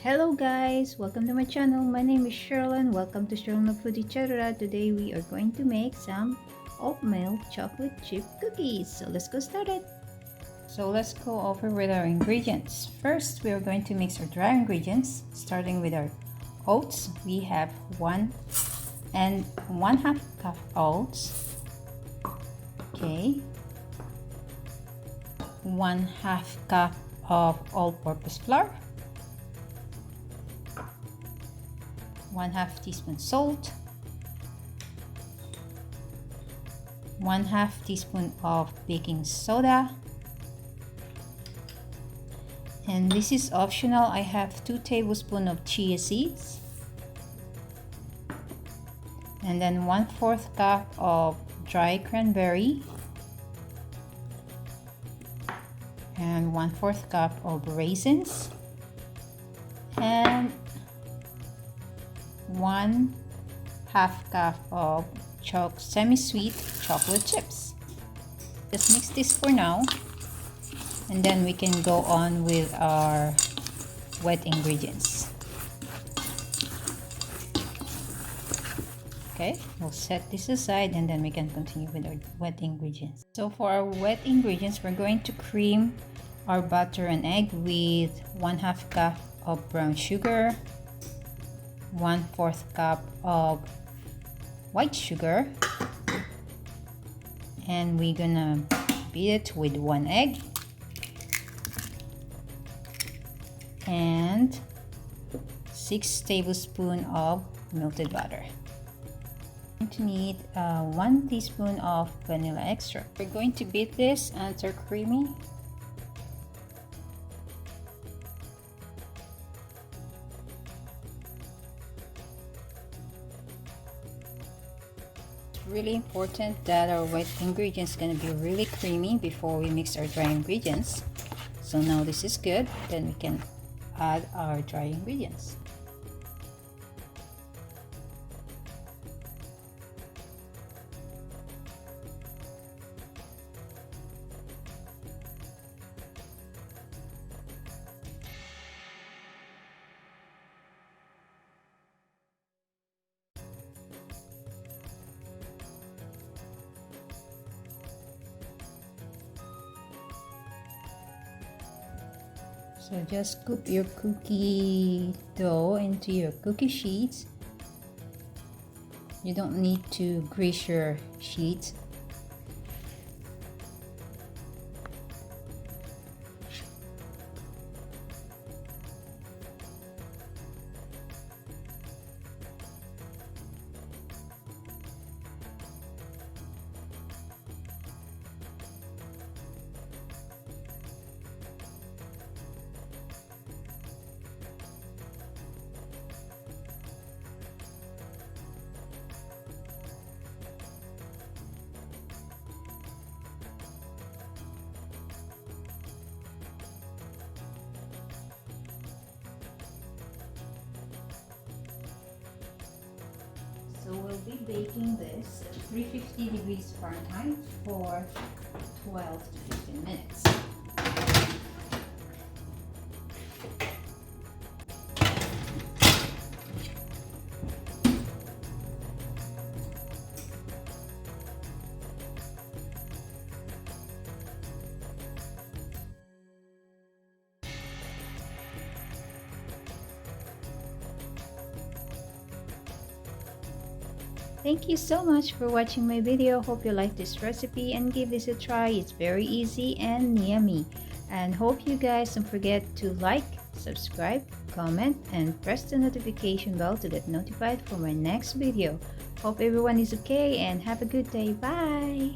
Hello guys, welcome to my channel. My name is Sherlyn. Welcome to Sherlyn of Foodie Chadra. Today we are going to make some oatmeal chocolate chip cookies. So let's go started. So let's go over with our ingredients. First, we are going to mix our dry ingredients, starting with our oats. We have 1.5 cup oats. Okay. 1/2 cup of all-purpose flour. 1/2 teaspoon salt, 1/2 teaspoon of baking soda, and this is optional. I have 2 tablespoons of chia seeds, and then 1/4 cup of dry cranberry, and 1/4 cup of raisins, and 1/2 cup of semi-sweet chocolate chips. Just mix this for now, and then we can go on with our wet ingredients. Okay, we'll set this aside and then we can continue with our wet ingredients. So for our wet ingredients, we're going to cream our butter and egg with 1/2 cup of brown sugar, 1/4 cup of white sugar, and we're gonna beat it with 1 egg and 6 tablespoons of melted butter. We're going to need 1 teaspoon of vanilla extract. We're going to beat this until creamy. Really important that our wet ingredients going to be really creamy before we mix our dry ingredients. So now this is good, then we can add our dry ingredients. So just scoop your cookie dough into your cookie sheets. You don't need to grease your sheets. So we'll be baking this at 350 degrees Fahrenheit for 12 to 15 minutes. Thank you so much for watching my video. Hope you like this recipe and give this a try. It's very easy and yummy. And hope you guys don't forget to like, subscribe, comment, and press the notification bell to get notified for my next video. Hope everyone is okay and have a good day. Bye!